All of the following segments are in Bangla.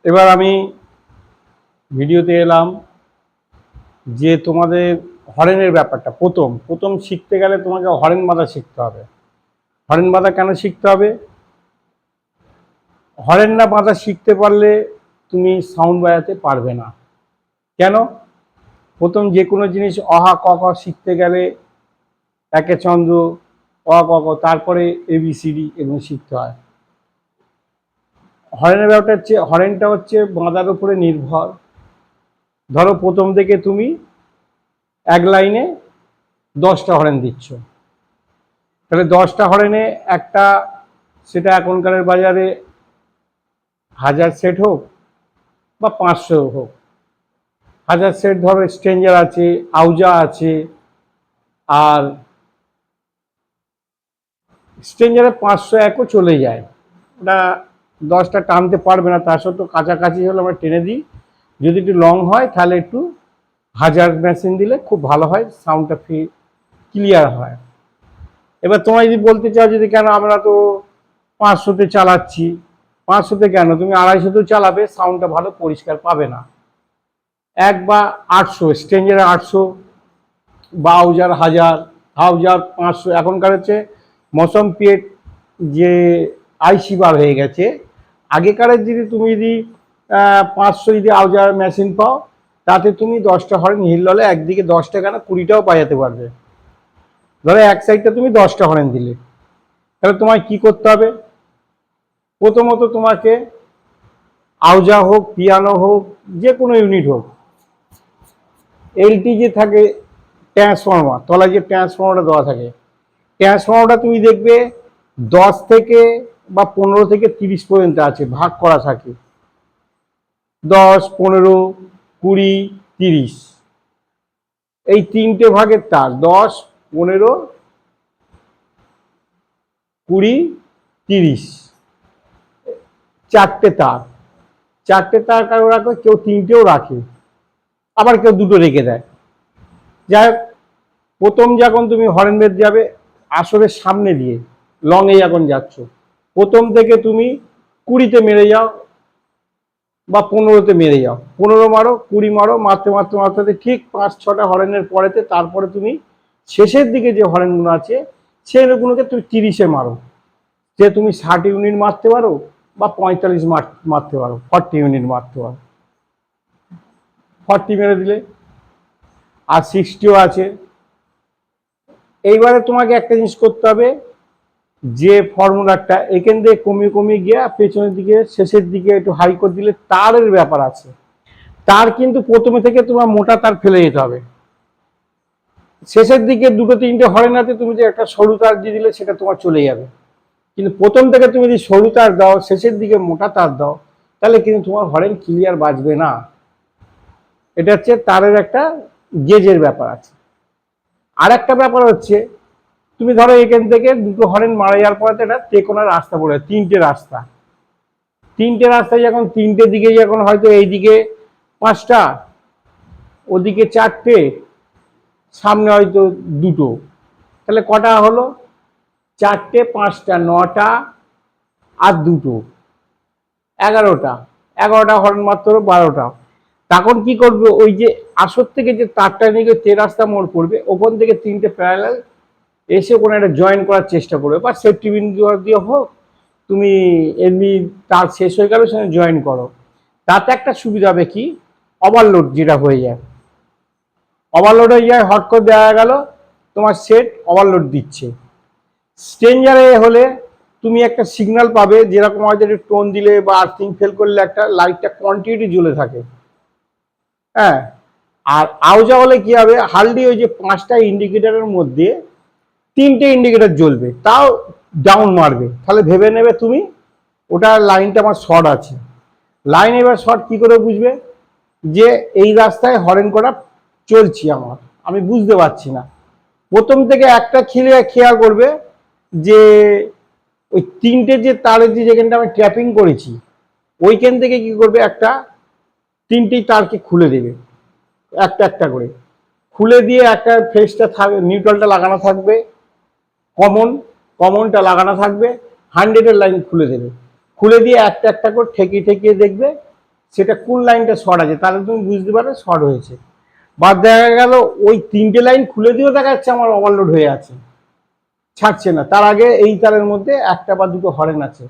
এবার আমি ভিডিওতে এলাম যে তোমাদের হরেনের ব্যাপারটা প্রথম প্রথম শিখতে গেলে তোমাকে হরেন বাঁধা শিখতে হবে। হরেন বাঁধা কেন শিখতে হবে? হরেন না বাঁধা শিখতে পারলে তুমি সাউন্ড বাজাতে পারবে না। কেন? প্রথম যে কোনো জিনিস অহা ক খ শিখতে গেলে একে চন্দ্র অ ক ক তারপরে এবিসিডি এগুলো শিখতে হয়। হরেনের ব্যাপারটা হচ্ছে হরেনটা হচ্ছে বাঁধার উপরে নির্ভর। ধরো প্রথম থেকে তুমি এক লাইনে 10টা হরেন দিচ্ছ, তাহলে 10টা হরেনে একটা, সেটা এখনকার বাজারে 1000 সেট হোক বা 500 হোক, 1000 সেট ধরো স্ট্রেঞ্জার আছে, আউজা আছে, আর স্ট্রেঞ্জারে 500 একও চলে যায়, ওটা 10টা টানতে পারবে না, তার সত্ত্বেও কাছাকাছি হলে আমরা টেনে দিই। যদি একটু লং হয় তাহলে একটু 1000 মেশিন দিলে খুব ভালো হয়, সাউন্ডটা ক্লিয়ার হয়। এবার তোমরা যদি বলতে চাও যদি কেন আমরা তো 500তে চালাচ্ছি, 500তে কেন, তুমি 250তেও চালাবে, সাউন্ডটা ভালো পরিষ্কার পাবে না। এক বা 800, স্ট্রেঞ্জারে 800 বা আউজার 1000, আউজার 500। এখনকার হচ্ছে মৌসম পিয়েট যে আইসি বার হয়ে গেছে, আগেকারের যদি তুমি যদি 500 যদি আউজার মেশিন পাও, তাতে তুমি 10টা হরেন হিল হলে একদিকে 10টা কেন 20টাও বাজাতে পারবে। ধরো এক সাইডটা তুমি 10টা হরেন দিলে, তাহলে তোমায় কি করতে হবে? প্রথমত তোমাকে আউজা হোক, পিয়ানো হোক, যে কোনো ইউনিট হোক, এলটি যে থাকে ট্রান্সফর্মার, তলায় যে ট্রান্সফর্মারটা দেওয়া থাকে, ট্রান্সফর্মারটা তুমি দেখবে 10 থেকে বা 15 থেকে 30 পর্যন্ত আছে, ভাগ করা থাকে 10, 15, 20, 30, এই তিনটে ভাগের তার 10, 15, 20, 30, চারটে তার। চারটে তার কারো রাখে, কেউ তিনটেও রাখে, আবার কেউ দুটো রেখে দেয়। যাই হোক, প্রথম যখন তুমি হরেন বেদ যাবে আসরের সামনে দিয়ে লংয়ে যখন যাচ্ছ, প্রথম থেকে তুমি 20তে মেরে যাও বা 15তে মেরে যাও, 15 মারো, 20 মারো, মারতে মারতে মারতে ঠিক 5-6টা হরেনের পরেতে তারপরে তুমি শেষের দিকে যে হরেনগুলো আছে সেগুলোকে তুমি 30-এ মারো। যে তুমি 60 ইউনিট মারতে পারো বা 45 মারতে পারো, 40 ইউনিট মারতে পারো, 40 মেরে দিলে, আর 60ও আছে। এইবারে তোমাকে একটা জিনিস করতে হবে, যে ফর্মুলাটা এখান থেকে কমিয়ে কমিয়ে গিয়ে পেছনের দিকে শেষের দিকে একটু হাই করে দিলে তারের ব্যাপার আছে। তার কিন্তু প্রথমে থেকে তোমার মোটা তার ফেলে যেতে হবে, শেষের দিকে দুটো তিনটে হরেন আছে, তুমি যে একটা সরু তার দিয়ে দিলে সেটা তোমার চলে যাবে। কিন্তু প্রথম থেকে তুমি যদি সরু তার দাও, শেষের দিকে মোটা তার দাও, তাহলে কিন্তু তোমার হরেন ক্লিয়ার বাজবে না। এটা হচ্ছে তারের একটা গেজের ব্যাপার আছে। আর একটা ব্যাপার হচ্ছে, তুমি ধরো এখান থেকে দুটো হরেন মারা যাওয়ার পরে এটা তেকোনা রাস্তা পড়ে, তিনটে রাস্তা, তিনটে রাস্তায় যখন তিনটে দিকে যখন হয়তো এইদিকে 5টা, ওদিকে 4টে, সামনে হয়তো দুটো, তাহলে কটা হলো? 4টে, 5টা, 9টা আর দুটো, 11টা। 11টা হরেন মাত্র 12টা। তখন কি করবে, ওই যে আসর থেকে যে তারটা নিয়ে তে রাস্তা মোড় পড়বে, ওখান থেকে তিনটে প্যারালাল এসে কোনো একটা জয়েন করার চেষ্টা করবে, বা সেফটি বিন্দু দিয়ে হোক, তুমি এমনি তার শেষ হয়ে গেলে সেখানে জয়েন করো। তাতে একটা সুবিধা হবে কি, ওভারলোড যেটা হয়ে যায়, ওভারলোড হয়ে যায়, হট করে দেওয়া গেল, তোমার সেট ওভারলোড দিচ্ছে। স্ট্রেঞ্জারে হলে তুমি একটা সিগন্যাল পাবে, যেরকম হয়তো টোন দিলে বা আর্থিং ফেল করলে একটা লাইটটা কন্টিনিউটি জ্বলে থাকে, হ্যাঁ। আর আউজা হলে কি হবে, হালদি ওই যে 5টা ইন্ডিকেটারের মধ্যে 3টে ইন্ডিকেটার জ্বলবে, তাও ডাউন মারবে, তাহলে ভেবে নেবে তুমি ওটা লাইনটা আমার শর্ট আছে। লাইন এবার শর্ট কি করে বুঝবে, যে এই রাস্তায় হরেন করা চলছি আমার, আমি বুঝতে পারছি না। প্রথম থেকে একটা খেয়াল করবে যে ওই তিনটে যে তারের যে যেখানটা আমি ট্র্যাপিং করেছি, ওইখান থেকে কি করবে, একটা তিনটেই তারকে খুলে দেবে, একটা একটা করে খুলে দিয়ে একটা ফেসটা থাকবে, নিউট্রালটা লাগানো থাকবে, কমনটা লাগানো থাকবে, 100-এর লাইন খুলে দেবে, খুলে দিয়ে একটা একটা করে ঠেকিয়ে ঠেকিয়ে দেখবে সেটা কোন লাইনটা শর্ট আছে তাহলে তুমি বুঝতে পারবে শর্ট হয়েছে। বা দেখা গেল ওই 3টে লাইন খুলে দিয়েও দেখা যাচ্ছে আমার ওভারলোড হয়ে আছে, ছাড়ছে না, তার আগে এই তারের মধ্যে একটা বা দুটো হরেন আছে,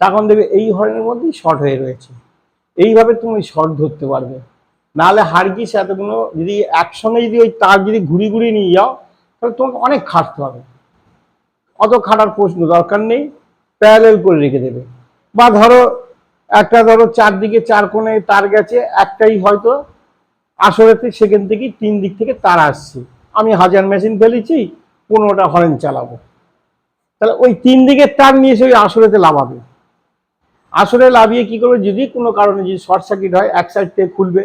তখন দেখবে এই হরেনের মধ্যেই শর্ট হয়ে রয়েছে। এইভাবে তুমি শর্ট ধরতে পারবে। নাহলে হারগিস এতগুলো যদি একসঙ্গে যদি ওই তার যদি ঘুরি ঘুরিয়ে নিয়ে যাও তাহলে তোমাকে অনেক খাটতে হবে। অত খাটার প্রশ্ন দরকার নেই, প্যারালেল করে রেখে দেবে। বা ধরো একটা ধরো চারদিকে চার কোণে তার গেছে, একটাই হয়তো আসলেতে সেখান থেকে 3 দিক থেকে তার আসছে, আমি 1000 মেশিন ফেলেছি, 15টা হরেন চালাবো, তাহলে ওই 3 দিকের তার নিয়ে এসে ওই আসলেতে লাভাবে। আসলে লাভিয়ে কি করবে, যদি কোনো কারণে যদি শর্ট সার্কিট হয় এক সাইড থেকে খুলবে,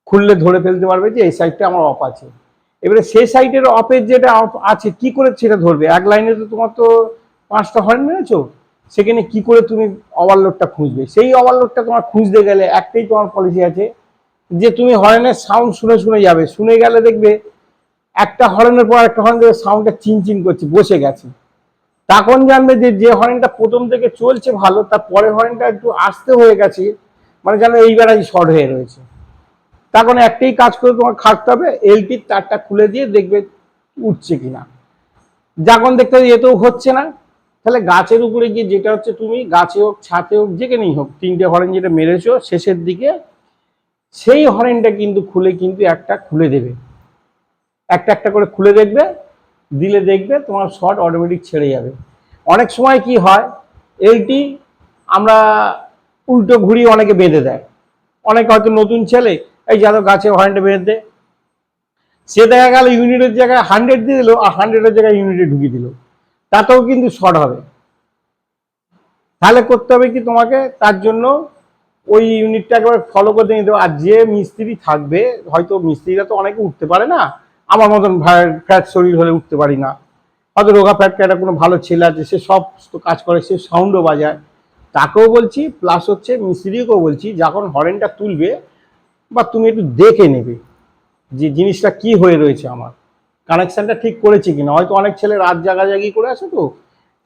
খুললে ধরে ফেলতে পারবে যে এই সাইডটা আমার অফ আছে। এবারে সেই সাইডের অফের যেটা অফ আছে কি করে সেটা ধরবে, এক লাইনে তো তোমার তো 5টা হরেন মেরেছো, সেখানে কি করে তুমি ওভারলোডটা খুঁজবে? সেই ওভারলোডটা তোমার খুঁজতে গেলে একটাই তোমার পলিসি আছে যে তুমি হরেনের সাউন্ড শুনে শুনে যাবে, শুনে গেলে দেখবে একটা হরেনের পর একটা হরেন দেখবে সাউন্ডটা চিনচিন করছে, বসে গেছে, তখন জানবে যে যে হরেনটা প্রথম থেকে চলছে ভালো তার পরের হরেনটা একটু আস্তে হয়ে গেছে, মানে জানো এইবার শর্ট হয়ে রয়েছে। তখন একটাই কাজ করে তোমার খাটতে হবে, এলটির তারটা খুলে দিয়ে দেখবে উঠছে কিনা। যখন দেখতে হবে এতেও হচ্ছে না, তাহলে গাছের উপরে গিয়ে যেটা হচ্ছে তুমি গাছে হোক ছাতে হোক যেখানেই হোক 3টে হরেন যেটা মেরেছো শেষের দিকে, সেই হরেনটা কিন্তু খুলে কিন্তু একটা খুলে দেবে, একটা একটা করে খুলে দেখবে, দিলে দেখবে তোমার শর্ট অটোমেটিক ছেড়ে যাবে। অনেক সময় কি হয়, এলটি আমরা উল্টো ঘুরিয়ে অনেকে বেঁধে দেয়, অনেকে হয়তো নতুন ছেলে এই যারা গাছে হরেনটা বেঁধে দেয়, সে দেখা গেল ইউনিটের জায়গায় 100 দিয়ে দিল আর 100-এর জায়গায় ইউনিটে ঢুকিয়ে দিল, তাতেও কিন্তু শর্ট হবে। তাহলে করতে হবে কি তোমাকে, তার জন্য ওই ইউনিটটা একবার ফলো করতে নিতে হবে। আর যে মিস্ত্রি থাকবে, হয়তো মিস্ত্রিরা তো অনেকে উঠতে পারে না, আমার মতন ফ্যাট শরীর হলে উঠতে পারি না, হয়তো রোগা ফ্যাট একটা কোনো ভালো ছেলে আছে সে সব কাজ করে, সে সাউন্ডও বাজায়, তাকেও বলছি, প্লাস হচ্ছে মিস্ত্রিকেও বলছি যখন হরেনটা তুলবে বা তুমি একটু দেখে নেবে যে জিনিসটা কি হয়ে রয়েছে, আমার কানেকশনটা ঠিক করেছি কিনা। হয়তো অনেক ছেলে রাত জাগাজাগি করে আসে, তো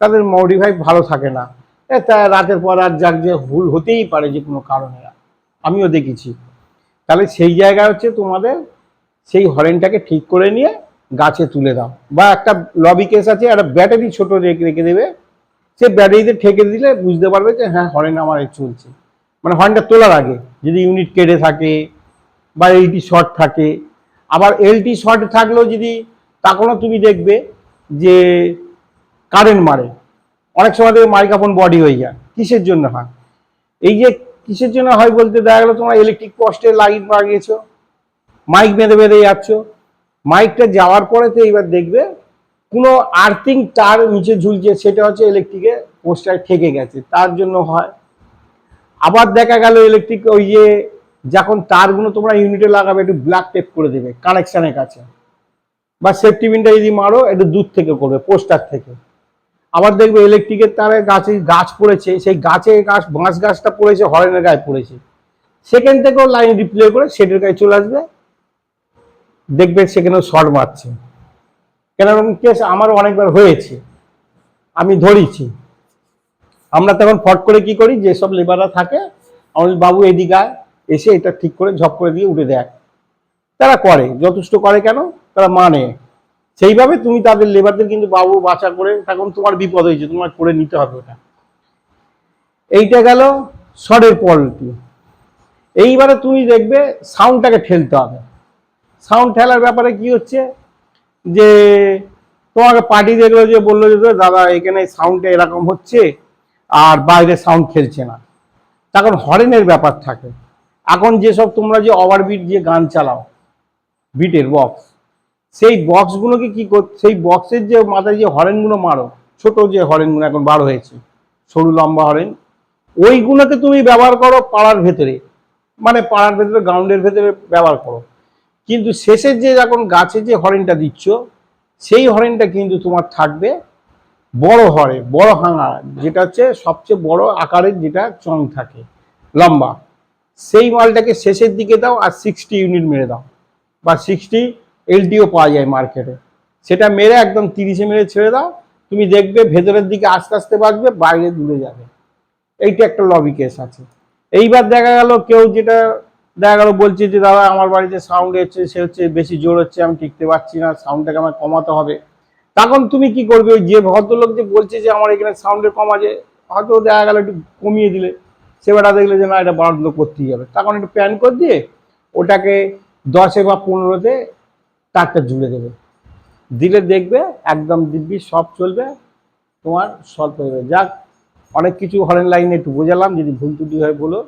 তাদের মডিফাই ভালো থাকে না, তা রাতের পর রাত জাগছে, ভুল হতেই পারে যে কোনো কারণে, আমিও দেখেছি। তাহলে সেই জায়গায় হচ্ছে তোমাদের সেই হরেনটাকে ঠিক করে নিয়ে গাছে তুলে দাও। বা একটা লবি কেস আছে, একটা ব্যাটারি ছোট রেখে দেবে, সে ব্যাটারিতে ঠেকে দিলে বুঝতে পারবে যে হ্যাঁ হরেন আমার চলছে, মানে হরেনটা তোলার আগে যদি ইউনিট কেটে থাকে বা এলটি শর্ট থাকে। আবার এলটি শর্ট থাকলেও যদি তখনও তুমি দেখবে যে কারেন্ট মারে, অনেক সময় দেখবে মাইক্রোফোন বডি হয়ে যায়, কিসের জন্য হয়? এই যে কিসের জন্য হয় বলতে দেখা গেলো তোমরা ইলেকট্রিক পোস্টে লাইট লাগিয়েছো, মাইক বেঁধে বেঁধে যাচ্ছ, মাইকটা যাওয়ার পরে তো এইবার দেখবে কোনো আর্থিং তার নিচে ঝুলছে, সেটা হচ্ছে ইলেকট্রিকের পোস্টায় ঠেকে গেছে, তার জন্য হয়। আবার দেখা গেল ইলেকট্রিক ওই যে যখন তারগুলো তোমরা ইউনিটে লাগাবে একটু ব্ল্যাক টেপ করে দেবে কানেকশনের কাছে, বা সেফটি পিনটা যদি মারো একটু দূর থেকে করবে পোস্টার থেকে। আবার দেখবে ইলেকট্রিকের তারে গাছে গাছ পড়েছে, সেই গাছে বাঁশ গাছটা পড়েছে হরেনের গায়ে পড়েছে, সেখান থেকেও লাইন রিপ্লে করে সেটের গায়ে চলে আসবে, দেখবে সেখানেও শর্ট মারছে। কেন এরকম কেস আমারও অনেকবার হয়েছে, আমি ধরেছি। আমরা তখন ফট করে কি করি, যেসব লেবাররা থাকে আমার বাবু এদিকে এসে এটা ঠিক করে ঝপ করে দিয়ে উঠে দেয়, তারা করে, যথেষ্ট করে, কেন তারা মানে সেইভাবে তুমি তাদের লেবারদের কিন্তু বাবু বাঁচা করে, তখন তোমার বিপদ হয়েছে, তোমার করে নিতে হবে ওটা। এইটা গেল শর্টের কোয়ালিটি। এইবারে তুমি দেখবে সাউন্ডটাকে ঠেলতে হবে। সাউন্ড ঠেলার ব্যাপারে কি হচ্ছে যে তোমাকে পার্টি দেখলো যে বললো যে দাদা এখানে সাউন্ডটা এরকম হচ্ছে আর বাইরে সাউন্ড খেলছে না, তখন হরেনের ব্যাপার থাকে। এখন যেসব তোমরা যে ওভারবিট যে গান চালাও, বিটের বক্স, সেই বক্সগুলোকে কি সেই বক্সের যে মাথায় যে হরেনগুলো মারো, ছোট যে হরেনগুলো এখন বার হয়েছে সরু লম্বা হরেন, ওইগুলোকে তুমি ব্যবহার করো পাড়ার ভেতরে, মানে পাড়ার ভেতরে গ্রাউন্ডের ভেতরে ব্যবহার করো, কিন্তু শেষের যে যখন গাছে যে হরেনটা দিচ্ছ সেই হরেনটা কিন্তু তোমার থাকবে বড় হরেন, বড় হাঙা, যেটা হচ্ছে সবচেয়ে বড় আকারের যেটা চং থাকে লম্বা, সেই মালটাকে শেষের দিকে দাও আর 60 ইউনিট মেরে দাও, বা 60 এলটিও পাওয়া যায় মার্কেটে, সেটা মেরে একদম 30-এ মেরে ছেড়ে দাও, তুমি দেখবে ভেতরের দিকে আস্তে আস্তে বাজবে, বাইরে দূরে যাবে। এইটা একটা লবি কেস আছে। এইবার দেখা গেল কেউ যেটা দেখা গেল বলছে যে দাদা আমার বাড়িতে সাউন্ড হচ্ছে, সে হচ্ছে বেশি জোর হচ্ছে, আমি টিকতে পারছি না, সাউন্ডটাকে আমার কমাতে হবে। তখন তুমি কি করবে, ওই যে ভদ্রলোক যে বলছে যে আমার এখানে সাউন্ডের কম আছে, হয়তো দেখা গেল একটু কমিয়ে দিলে, সে বেটা দেখলে যে না এটা বন্ধ করতেই হবে, তখন একটু প্যান করে দিয়ে ওটাকে 10 বা 15-তে তারটা জুড়ে দেবে, দিলে দেখবে একদম দিব্যি সব চলবে, তোমার সলভ হয়ে যাবে। যাক, অনেক কিছু হরেন লাইনে একটু বোঝালাম, যদি ভুল ত্রুটি হয় বলো।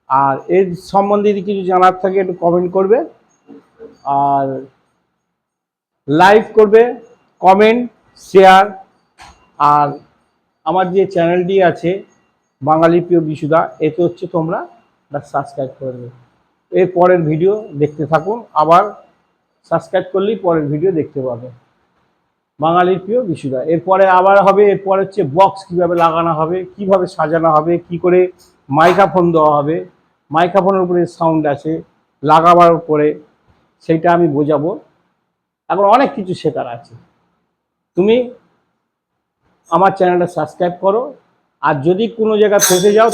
আর এর সম্বন্ধে যদি কিছু জানার থাকে একটু কমেন্ট করবে, আর লাইক করবে, কমেন্ট, শেয়ার। আর আমার যে চ্যানেলটি আছে বাঙালি প্রিয় বিশুদা, এতে হচ্ছে তোমরা সাবস্ক্রাইব করবে। এর পরের ভিডিও দেখতে থাকুন, আবার সাবস্ক্রাইব করলেই পরের ভিডিও দেখতে পাবে। বাঙালির প্রিয় বিশুদা, এরপরে আবার হবে, এরপর হচ্ছে বক্স কিভাবে লাগানো হবে, কিভাবে সাজানো হবে, কি করে মাইক্রোফোন দেওয়া হবে, মাইক্রোফোনের উপরে সাউন্ড আছে লাগাবার পরে, সেইটা আমি বোঝাবো। এখন অনেক কিছু শেখার আছে। তুমি আমার চ্যানেলটা সাবস্ক্রাইব করো, আর যদি কোনো জায়গায় ফেসে যাও